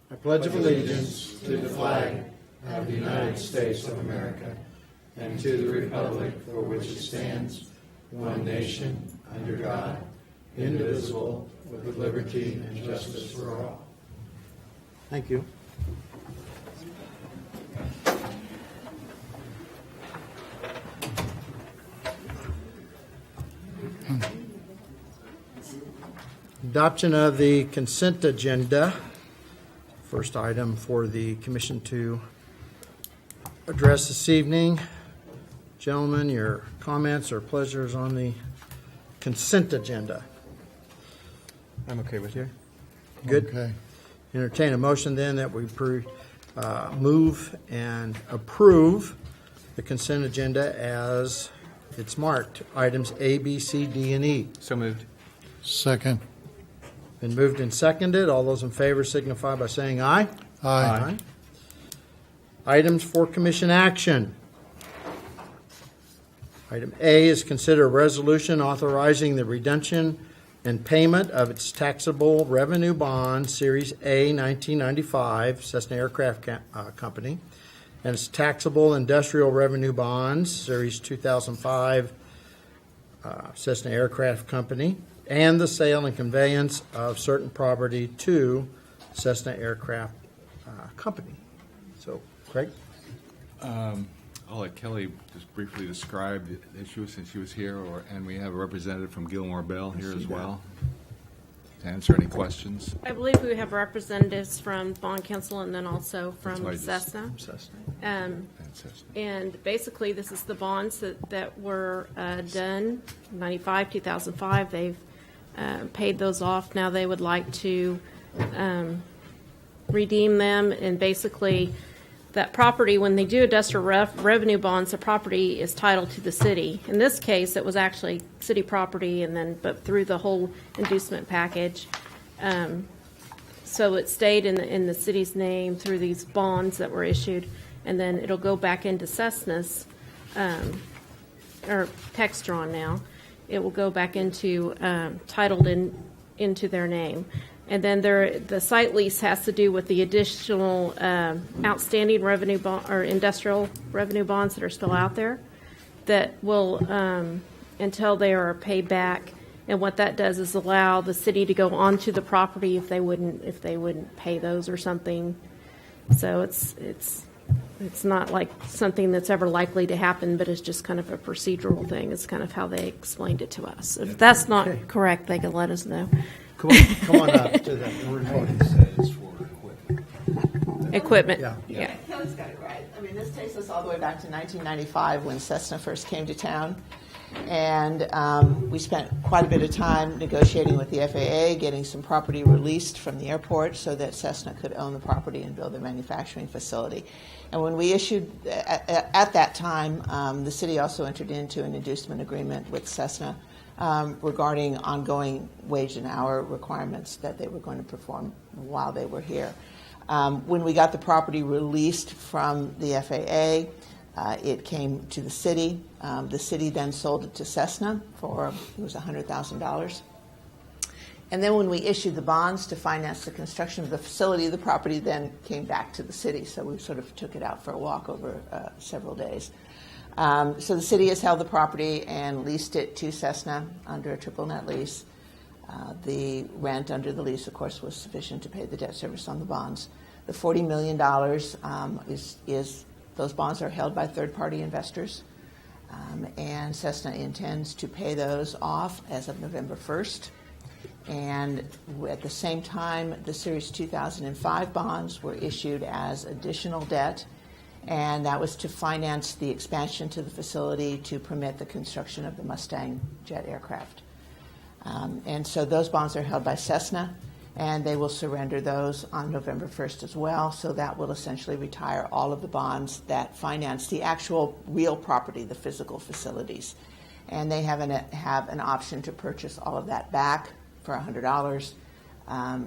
I pledge allegiance to the flag of the United States of America and to the republic for which it stands, one nation, under God, indivisible, with liberty and justice for all. Thank you. Adoption of the consent agenda. First item for the commission to address this evening. Gentlemen, your comments or pleasures on the consent agenda? I'm okay with you. Good. Okay. Entertain a motion then that we move and approve the consent agenda as it's marked. Items A, B, C, D, and E. So moved. Second. Been moved and seconded. All those in favor signify by saying aye. Aye. Items for commission action. Item A is consider a resolution authorizing the redemption and payment of its taxable revenue bond, Series A 1995, Cessna Aircraft Company, and its taxable industrial revenue bonds, Series 2005, Cessna Aircraft Company, and the sale and conveyance of certain property to Cessna Aircraft Company. So, Craig? I'll let Kelly just briefly describe the issue since she was here, and we have a representative from Gilmore Bell here as well to answer any questions. I believe we have representatives from Bond Council and then also That's from why I just- Cessna. And Cessna. And basically, this is the bonds that were done, 95, 2005. They've paid those off. Now they would like to redeem them, and basically that property, when they do industrial revenue bonds, the property is titled to the city. In this case, it was actually city property, but through the whole inducement package. So it stayed in the city's name through these bonds that were issued, and then it'll go back into Cessna's, or Textron now. It will go back into, titled into their name. And then the site lease has to do with the additional outstanding revenue bond or industrial revenue bonds that are still out there that will, until they are paid back. And what that does is allow the city to go onto the property if they wouldn't pay those or something. So it's not like something that's ever likely to happen, but it's just kind of a procedural thing. It's kind of how they explained it to us. If that's not correct, they can let us know. Come on up to the podium. It's for equipment. Equipment. Yeah. Kelly's got it right. I mean, this takes us all the way back to 1995 when Cessna first came to town. And we spent quite a bit of time negotiating with the FAA, getting some property released from the airport so that Cessna could own the property and build their manufacturing facility. And when we issued, at that time, the city also entered into an inducement agreement with Cessna regarding ongoing wage and hour requirements that they were going to perform while they were here. When we got the property released from the FAA, it came to the city. The city then sold it to Cessna for, it was $100,000. And then when we issued the bonds to finance the construction of the facility, the property then came back to the city. So we sort of took it out for a walk over several days. So the city has held the property and leased it to Cessna under a triple net lease. The rent under the lease, of course, was sufficient to pay the debt service on the bonds. The $40 million is those bonds are held by third-party investors, and Cessna intends to pay those off as of November 1st. And at the same time, the Series 2005 bonds were issued as additional debt, and that was to finance the expansion to the facility to permit the construction of the Mustang jet aircraft. And so those bonds are held by Cessna, and they will surrender those on November 1st as well. So that will essentially retire all of the bonds that finance the actual real property, the physical facilities. And they have an option to purchase all of that back for $100.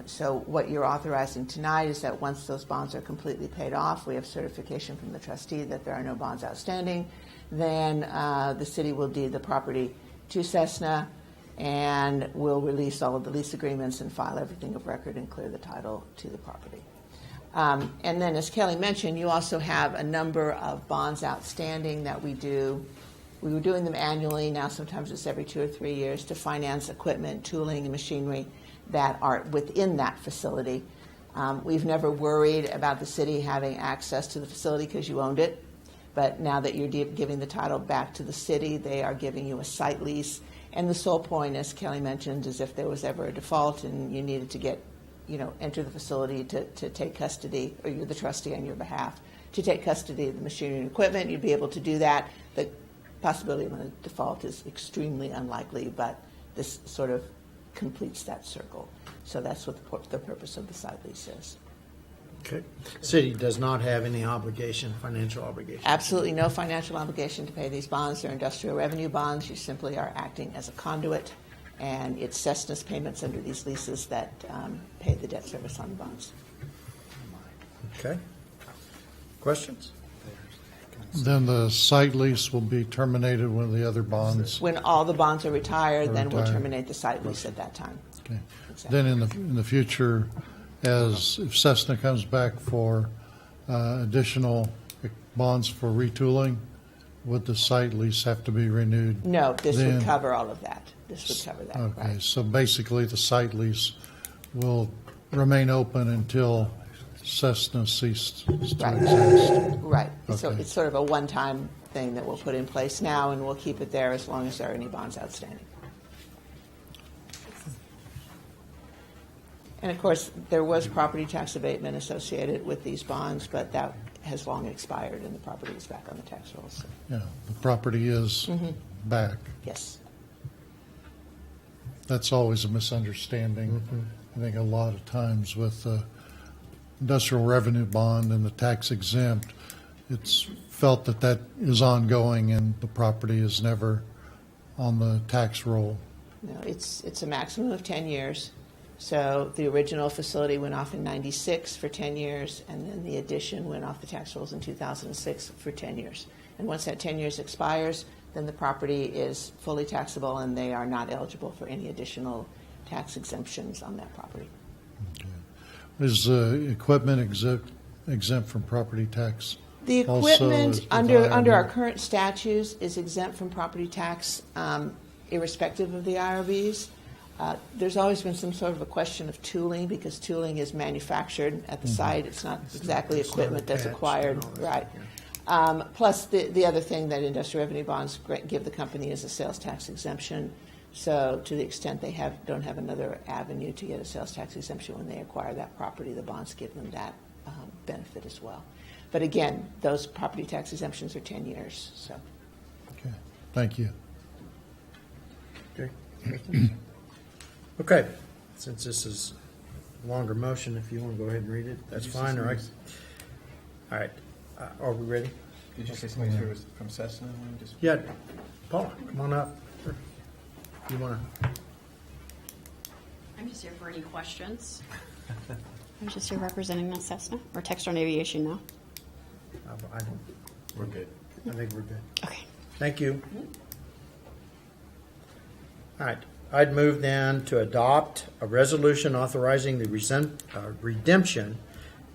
So what you're authorizing tonight is that once those bonds are completely paid off, we have certification from the trustee that there are no bonds outstanding, then the city will deed the property to Cessna, and we'll release all of the lease agreements and file everything of record and clear the title to the property. And then, as Kelly mentioned, you also have a number of bonds outstanding that we do. We were doing them annually. Now sometimes it's every 2 or 3 years to finance equipment, tooling, and machinery that are within that facility. We've never worried about the city having access to the facility because you owned it. But now that you're giving the title back to the city, they are giving you a site lease. And the sole point, as Kelly mentioned, is if there was ever a default and you needed to get, enter the facility to take custody, or you're the trustee on your behalf, to take custody of the machinery and equipment, you'd be able to do that. The possibility of a default is extremely unlikely, but this sort of completes that circle. So that's what the purpose of the site lease is. Okay. City does not have any obligation, financial obligation. Absolutely no financial obligation to pay these bonds. They're industrial revenue bonds. You simply are acting as a conduit, and it's Cessna's payments under these leases that pay the debt service on the bonds. Okay. Questions? Then the site lease will be terminated when the other bonds. When all the bonds are retired, then we'll Retired. terminate the site lease at that time. Okay. Exactly. Then in the future, if Cessna comes back for additional bonds for retooling, would the site lease have to be renewed? No, this would Then- cover all of that. This would cover that, Okay, right? so basically the site lease will remain open until Cessna ceases to Right. exist. Right. So Okay. it's sort of a one-time thing that we'll put in place now, and we'll keep it there as long as there are any bonds outstanding. And of course, there was property tax abatement associated with these bonds, but that has long expired, and the property is back on the tax rolls. So, Yeah, the property is back. yes. That's always a misunderstanding. I think a lot of times with the industrial revenue bond and the tax exempt, it's felt that that is ongoing and the property is never on the tax roll. No, it's a maximum of 10 years. So the original facility went off in 96 for 10 years, and then the addition went off the tax rolls in 2006 for 10 years. And once that 10 years expires, then the property is fully taxable, and they are not eligible for any additional tax exemptions on that property. Is equipment exempt from property tax? The Also equipment is under provided- our current statutes is exempt from property tax, irrespective of the IRBs. There's always been some sort of a question of tooling, because tooling is manufactured at the site. It's not exactly equipment that's attached acquired, and all that, right? yeah. Plus, the other thing that industrial revenue bonds give the company is a sales tax exemption. So to the extent they don't have another avenue to get a sales tax exemption when they acquire that property, the bonds give them that benefit as well. But again, those property tax exemptions are 10 years. So Okay, thank you. Okay. Okay. Since this is a longer motion, if you want to go ahead and read it, that's fine, all right? All right. Are we ready? Did you say somebody here was from Cessna? Just- Yeah. Paula, come on up. You want to? I'm just here for any questions. I'm just here representing the Cessna or Textron Aviation now. I don't. We're good. I think we're good. Okay. Thank you. All right. I'd move then to adopt a resolution authorizing the redemption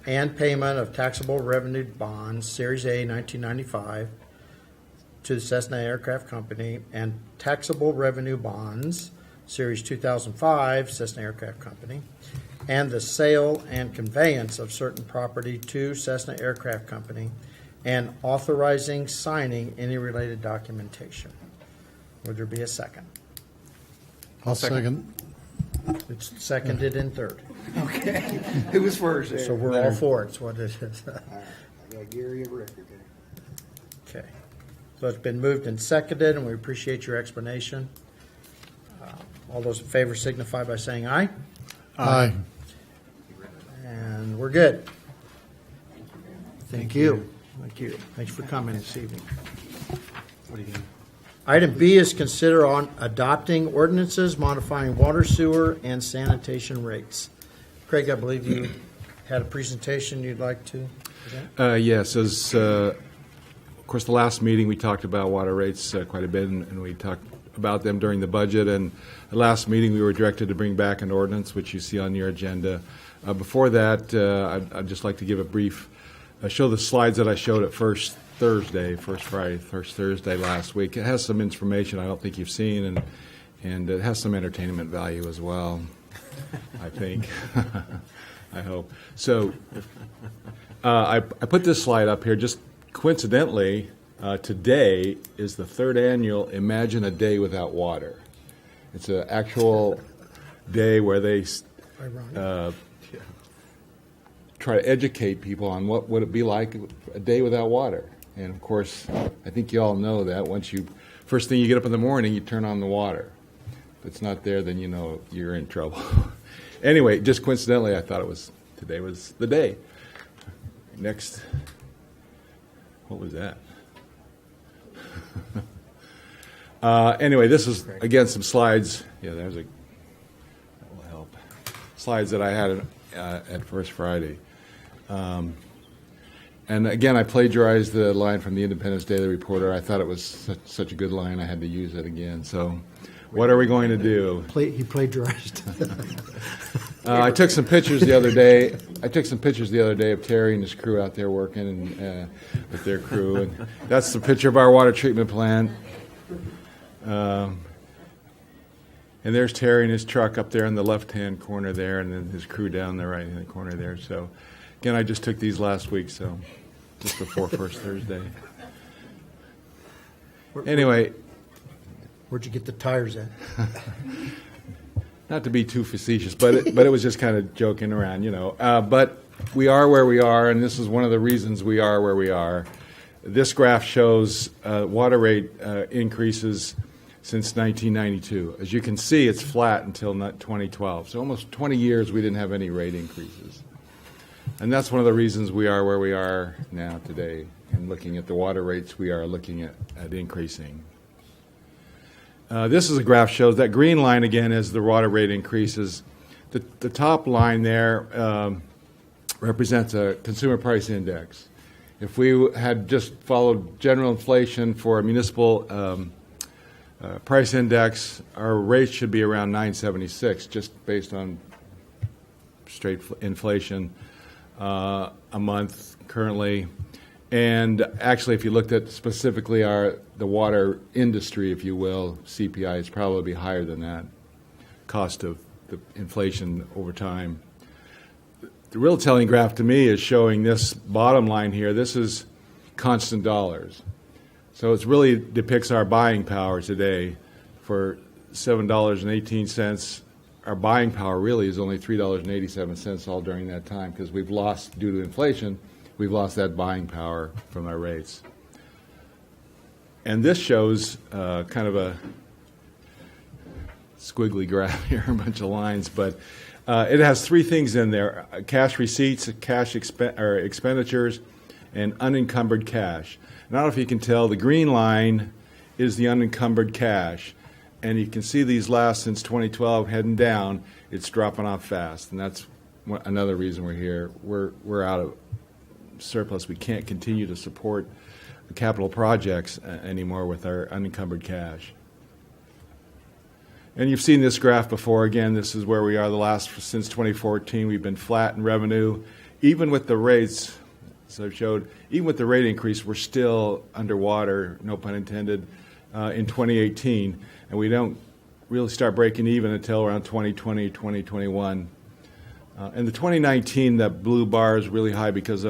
and payment of taxable revenue bonds, Series A, 1995, to the Cessna Aircraft Company, and taxable revenue bonds, Series 2005, Cessna Aircraft Company, and the sale and conveyance of certain property to Cessna Aircraft Company, and authorizing signing any related documentation. Would there be a second? I'll second. It's seconded and third. Who was first? So we're all for it, is what it is. I got Gary of record there. Okay. So it's been moved and seconded, and we appreciate your explanation. All those in favor signify by saying aye. Aye. And we're good. Thank you. Thank you. Thanks for coming this evening. What are you doing? Item B is consider on adopting ordinances modifying water, sewer, and sanitation rates. Craig, I believe you had a presentation you'd like to present? Yes, as, of course, the last meeting, we talked about water rates quite a bit, and we talked about them during the budget, and at last meeting we were directed to bring back an ordinance, which you see on your agenda. Before that, I'd just like to give a brief, show the slides that I showed at First Thursday last week. It has some information I don't think you've seen, and it has some entertainment value as well, I think. I hope. So I put this slide up here just coincidentally. Today is the third annual Imagine a Day Without Water. It's an actual day where they try to educate people on what would it be like a day without water. And of course, I think you all know that first thing you get up in the morning, you turn on the water. If it's not there, then you know you're in trouble. Anyway, just coincidentally, I thought today was the day. Next, what was that? Anyway, this is, again, some slides. Yeah, that will help. Slides that I had at First Friday. And again, I plagiarized the line from the Independence Daily Reporter. I thought it was such a good line, I had to use it again. So what are we going to do? He plagiarized. I took some pictures the other day. Of Terry and his crew out there working with their crew. And that's the picture of our water treatment plant. And there's Terry and his truck up there in the left-hand corner there, and then his crew down the right-hand corner there. So, again, I just took these last week, so just before First Thursday. Anyway. Where'd you get the tires at? Not to be too facetious, but it was just kind of joking around, you know. But we are where we are, and this is one of the reasons we are where we are. This graph shows water rate increases since 1992. As you can see, it's flat until 2012. So almost 20 years we didn't have any rate increases. And that's one of the reasons we are where we are now today. And looking at the water rates, we are looking at increasing. This is a graph shows that green line again is the water rate increases. The top line there represents a consumer price index. If we had just followed general inflation for a municipal price index, our rate should be around 976, just based on straight inflation a month currently. And actually, if you looked at specifically the water industry, if you will, CPI is probably higher than that, cost of the inflation over time. The real telling graph to me is showing this bottom line here. This is constant dollars. So it really depicts our buying power today. For $7.18, our buying power really is only $3.87 all during that time, because we've lost, due to inflation, we've lost that buying power from our rates. And this shows kind of a squiggly graph here, a bunch of lines, but it has three things in there: cash receipts, cash expenditures, and unencumbered cash. And I don't know if you can tell, the green line is the unencumbered cash. And you can see these last since 2012 heading down. It's dropping off fast, and that's another reason we're here. We're out of surplus. We can't continue to support the capital projects anymore with our unencumbered cash. And you've seen this graph before. Again, this is where we are since 2014. We've been flat in revenue. Even with the rates, as I've showed, even with the rate increase, we're still underwater, no pun intended, in 2018. And we don't really start breaking even until around 2020, 2021. And the 2019, that blue bar is really high because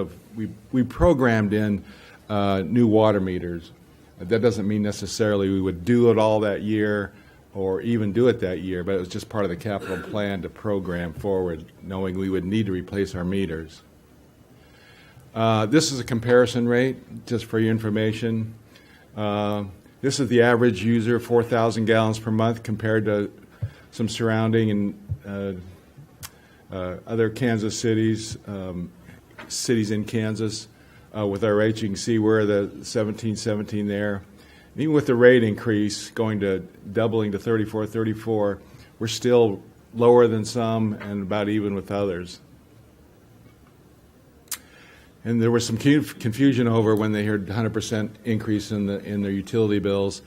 we programmed in new water meters. That doesn't mean necessarily we would do it all that year or even do it that year, but it was just part of the capital plan to program forward, knowing we would need to replace our meters. This is a comparison rate, just for your information. This is the average user, 4,000 gallons per month, compared to some surrounding and other Kansas cities, cities in Kansas. With our rates, you can see we're the 17 there. And even with the rate increase doubling to 34, we're still lower than some and about even with others. And there was some confusion over when they heard 100% increase in their utility bills.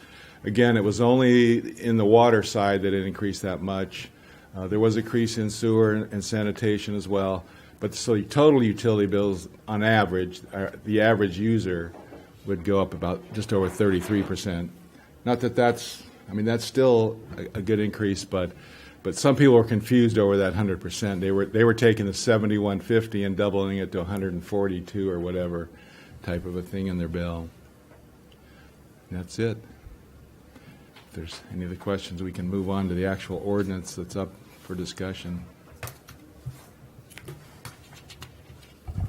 Again, it was only in the water side that it increased that much. There was a increase in sewer and sanitation as well. But so the total utility bills, on average, the average user would go up about just over 33%. Not that that's still a good increase, but some people were confused over that 100%. They were taking the 7150 and doubling it to 142 or whatever type of a thing in their bill. And that's it. If there's any other questions, we can move on to the actual ordinance that's up for discussion.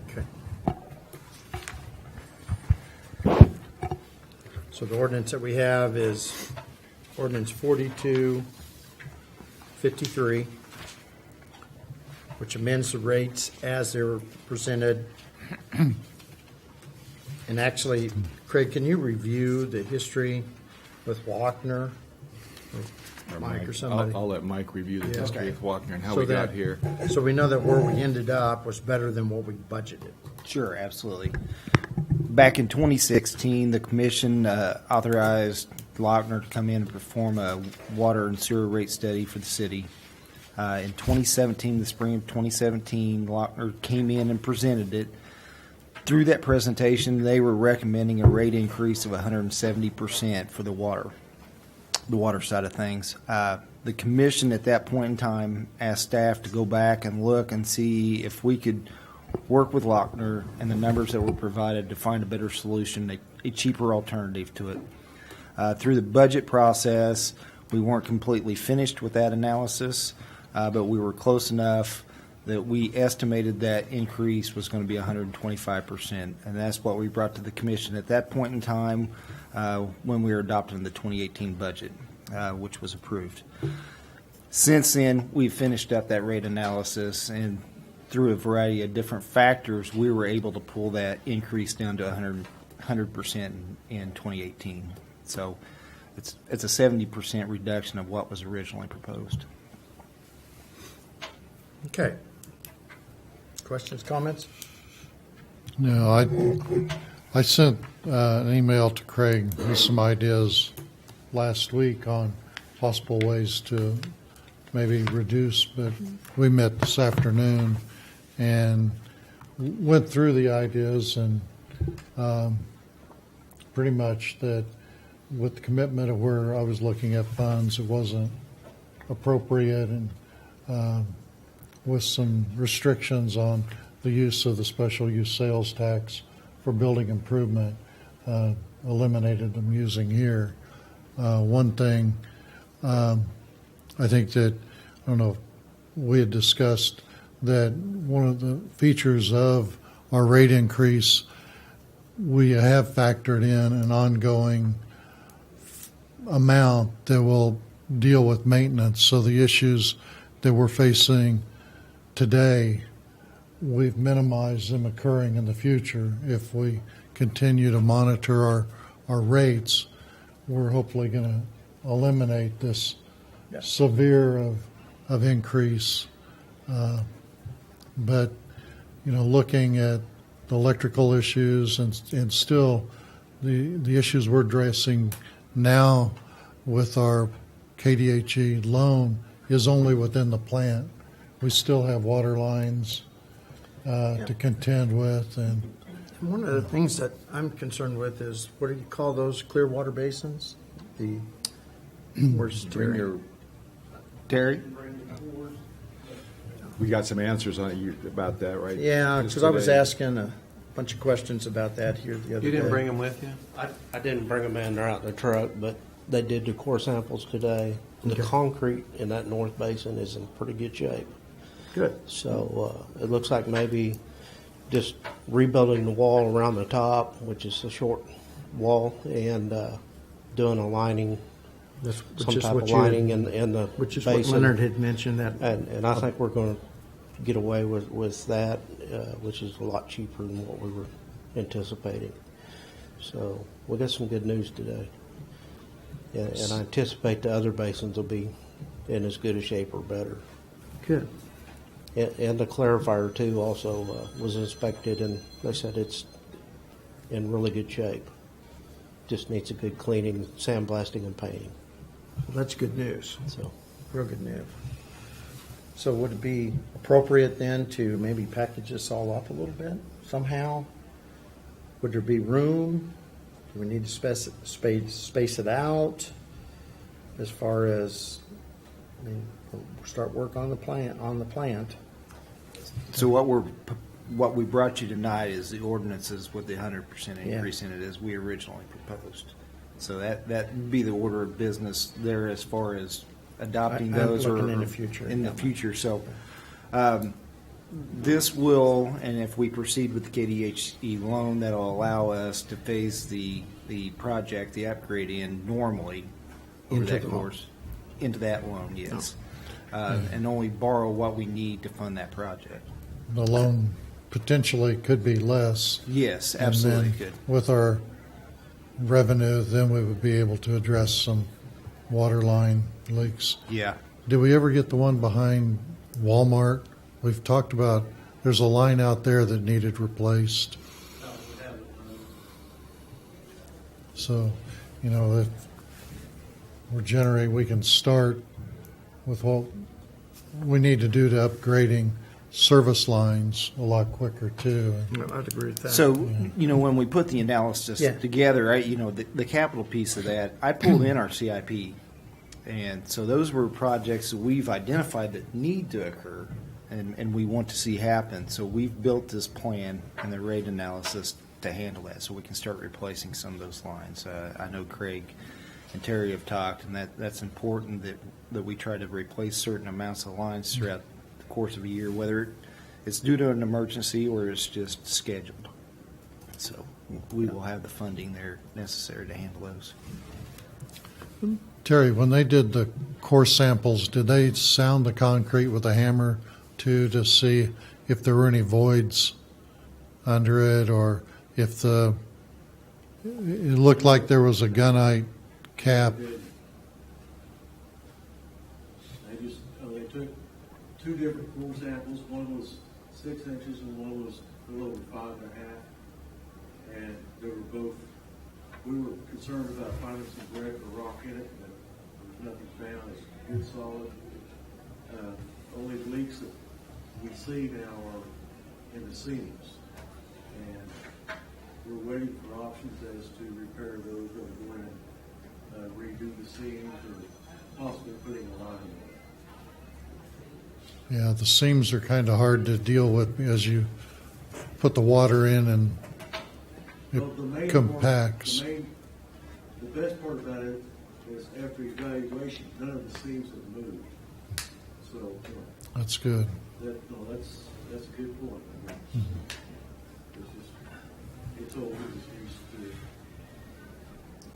Okay. So the ordinance that we have is ordinance 4253, which amends the rates as they were presented. And actually, Craig, can you review the history with Wagner? Or Mike or somebody? I'll let Mike review the Yeah. history Okay. of Wagner and how So we got that- here. So we know that where we ended up was better than what we budgeted. Sure, absolutely. Back in 2016, the commission authorized Lochner to come in and perform a water and sewer rate study for the city. In 2017, the spring of 2017, Lochner came in and presented it. Through that presentation, they were recommending a rate increase of 170% for the water side of things. The commission at that point in time asked staff to go back and look and see if we could work with Lochner and the numbers that were provided to find a better solution, a cheaper alternative to it. Through the budget process, we weren't completely finished with that analysis, but we were close enough that we estimated that increase was going to be 125%, and that's what we brought to the commission at that point in time when we were adopting the 2018 budget, which was approved. Since then, we've finished up that rate analysis, and through a variety of different factors, we were able to pull that increase down to 100% in 2018. So it's a 70% reduction of what was originally proposed. Okay. Questions, comments? No, I sent an email to Craig with some ideas last week on possible ways to maybe reduce, but we met this afternoon and went through the ideas, and pretty much that with the commitment of where I was looking at funds, it wasn't appropriate, and with some restrictions on the use of the special use sales tax for building improvement, eliminated them using here. One thing, I think that, I don't know, we had discussed that one of the features of our rate increase, we have factored in an ongoing amount that will deal with maintenance. So the issues that we're facing today, we've minimized them occurring in the future. If we continue to monitor our rates, we're hopefully going to eliminate this severe of increase. But, looking at the electrical issues and still the issues we're addressing now with our KDHE loan is only within the plant. We still have water lines to contend with. And One of the things that I'm concerned with is, what do you call those clear water basins? Where's Terry? Terry? We got some answers on it about that, right? Yeah, Just because I was today. asking a bunch of questions about that here the other day. You didn't bring them with you? I didn't bring them in, they're out in the truck, but they did the core samples today. The Okay. concrete in that north basin is in pretty good shape. Good. So it looks like maybe just rebuilding the wall around the top, which is a short wall, and doing a lining, That's, some which is type what of you, lining in the which is basin. what Leonard had mentioned that. And I think we're going to get away with that, which is a lot cheaper than what we were anticipating. So we got some good news today. And I anticipate the other basins will be in as good a shape or better. Good. And the clarifier too also was inspected, and they said it's in really good shape. just needs a good cleaning, sandblasting, and painting. Well, that's good news. So, Real good news. So would it be appropriate then to maybe package this all up a little bit somehow? Would there be room? Do we need to space it out as far as, I mean, start work on the plant? So what we brought you tonight is the ordinances with the 100% increase in it as we originally proposed. So that would be the order of business there as far as adopting I'm those looking or in the future. In the future. So this will, and if we proceed with the KDHE loan, that'll allow us to phase the project, the upgrade in normally over Into that the loan. course. Into that loan, yes. And only borrow what we need to fund that project. The loan potentially could be less. Yes, And absolutely then could. with our revenue, then we would be able to address some water line leaks. Yeah. Did we ever get the one behind Walmart? We've talked about, there's a line out there that needed replaced. So, you know, if we can start with what we need to do to upgrading service lines a lot quicker too. I'd agree with that. So, you know, when we put the analysis Yeah. together, the capital piece of that, I pulled in our CIP. And so those were projects that we've identified that need to occur and we want to see happen. So we've built this plan and the rate analysis to handle that so we can start replacing some of those lines. I know Craig and Terry have talked, and that's important that we try to replace certain amounts of lines throughout the course of a year, whether it's due to an emergency or it's just scheduled. So we will have the funding there necessary to handle those. Terry, when they did the core samples, did they sound the concrete with a hammer too to see if there were any voids under it, or if it looked like there was a gunite cap? They took two different core samples. One was 6 inches and one was a little over 5.5. And they were both, we were concerned about finding some brick or rock in it, but there was nothing found. It's good solid. Only leaks that we see now are in the seams. And we're waiting for options as to repair those, or go in and redo the seams, or possibly putting a line in. Yeah, the seams are kind of hard to deal with as you put the water in and it Well, the main compacts. Part, the best part about it is after evaluation, none of the seams have moved. So, That's good. that's a good point. I mean, it's old, it's used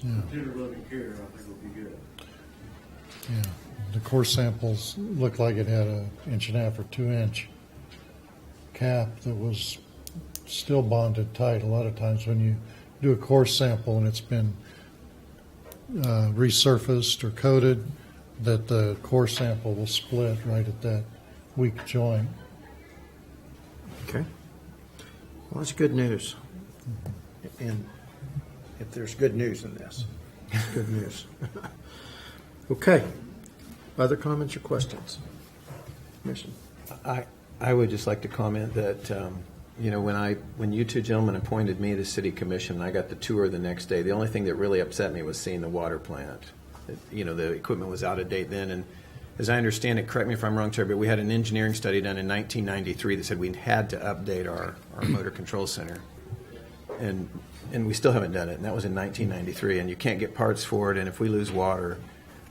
to Yeah. tender loving care. I think will be good. Yeah, the core samples looked like it had an 1.5 or 2 inch cap that was still bonded tight. A lot of times when you do a core sample and it's been resurfaced or coated, that the core sample will split right at that weak joint. Okay. Well, that's good news. And if there's good news in this, it's good news. Okay. Other comments or questions? Commission. I would just like to comment that, when you two gentlemen appointed me to city commission, I got the tour the next day. The only thing that really upset me was seeing the water plant. The equipment was out of date then, and as I understand it, correct me if I'm wrong, Terry, but we had an engineering study done in 1993 that said we had to update our motor control center. And we still haven't done it, and that was in 1993, and you can't get parts for it, and if we lose water,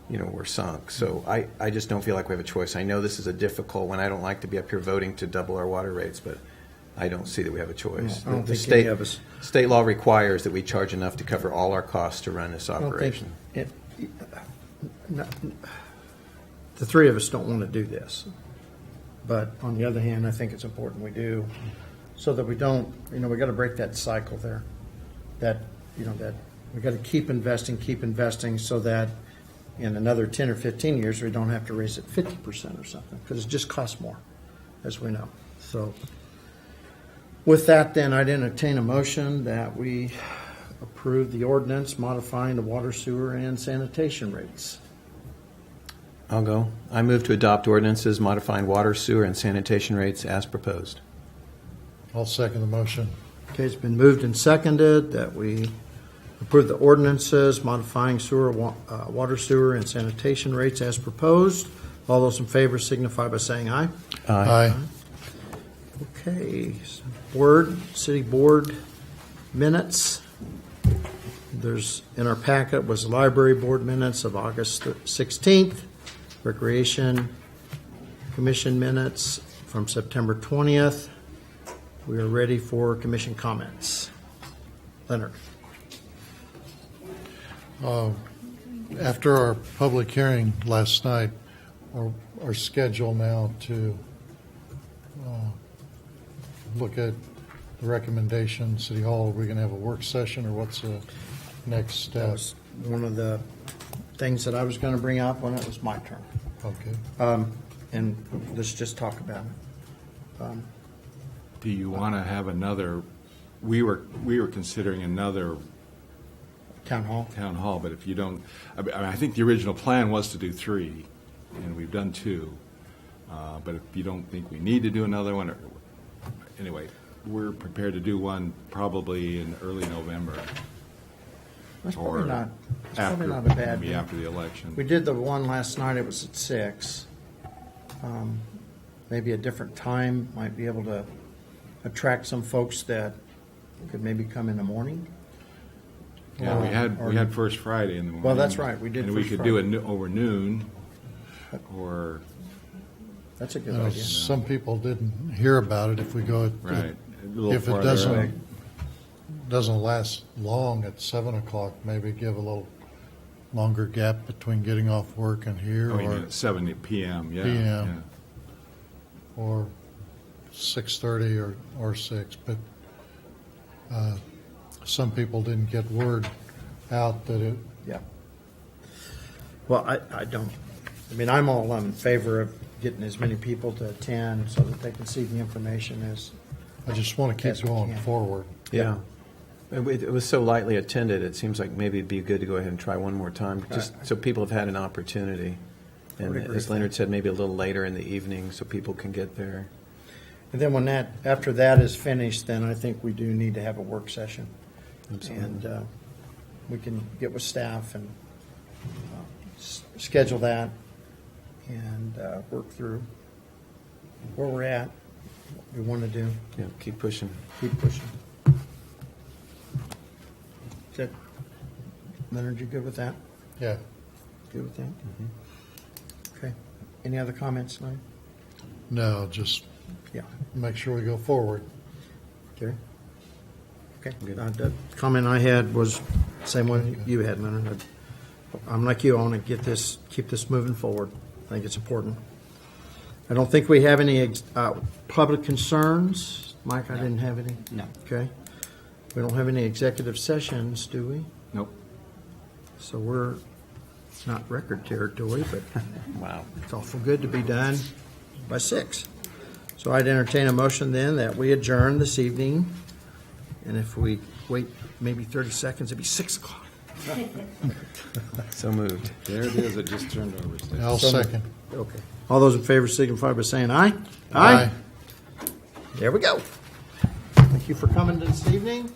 we're sunk. So I just don't feel like we have a choice. I know this is a difficult one. I don't like to be up here voting to double our water rates, but I don't see that we have a choice. No, I don't The think any of us- State law requires that we charge enough to cover all our costs to run this I don't think operation. the three of us don't want to do this. But on the other hand, I think it's important we do, so that we don't, we got to break that cycle there. That we got to keep investing so that in another 10 or 15 years, we don't have to raise it 50% or something, because it just costs more, as we know. So with that, then, I'd entertain a motion that we approve the ordinance modifying the water, sewer, and sanitation rates. I'll go. I move to adopt ordinances modifying water, sewer, and sanitation rates as proposed. I'll second the motion. Okay, it's been moved and seconded that we approve the ordinances modifying water, sewer, and sanitation rates as proposed. All those in favor signify by saying aye. Aye. Okay, city board minutes. There's, in our packet was the library board minutes of August 16th, Recreation Commission minutes from September 20th. We are ready for commission comments. Leonard. After our public hearing last night, our schedule now to look at the recommendation, City Hall, are we going to have a work session, or what's the next step? That was one of the things that I was going to bring up when it was my turn. Okay. And let's just talk about it. Do you want to have another, we were considering another Town hall. town hall, but if you don't, I think the original plan was to do 3, and we've done 2. But if you don't think we need to do another one, anyway, we're prepared to do one probably in early November. That's or probably not, it's after, probably not a bad maybe deal. after the election. We did the one last night, it was at 6. Maybe a different time might be able to attract some folks that could maybe come in the morning. Yeah, we had First Friday in the morning. Well, that's right, we did And we First could do Friday. it over noon, or, That's a good You know, idea. some people didn't hear about it. If we go at, right, a little if it farther away. doesn't last long at 7 o'clock, maybe give a little longer gap between getting off work and here, Oh, you or mean at 7 p.m., yeah. PM. yeah. or 6:30 or 6, but some people didn't get word out that it, Yeah. Well, I don't, I mean, I'm all in favor of getting as many people to attend so that they can see the information as, I just want to Yes, keep we going can. forward. Yeah. It was so lightly attended, it seems like maybe it'd be good to go ahead and try one more time, just so people have had an opportunity. I And would agree as with Leonard that. said, maybe a little later in the evening so people can get there. and then when that, after that is finished, then I think we do need to have a work session. And we can get with staff and schedule that and work through where we're at, what we want to do, Yeah, keep pushing. keep pushing. Is that, Leonard, you good with that? Yeah. Good with that? Okay. Any other comments, Leonard? No, just Yeah. make sure we go forward. Gary? Okay. The comment I had was same one you had, Leonard. I'm like you, I want to keep this moving forward. I think it's important. I don't think we have any public concerns. Mike, I didn't have any? No. Okay. We don't have any executive sessions, do we? Nope. So we're not record territory, but Wow. it's awful good to be done by 6. So I'd entertain a motion then that we adjourn this evening. And if we wait maybe 30 seconds, it'd be 6 o'clock. So moved. There it is, it just turned over. Steve. I'll second. Okay. All those in favor signify by saying aye. Aye. There we go. Thank you for coming this evening.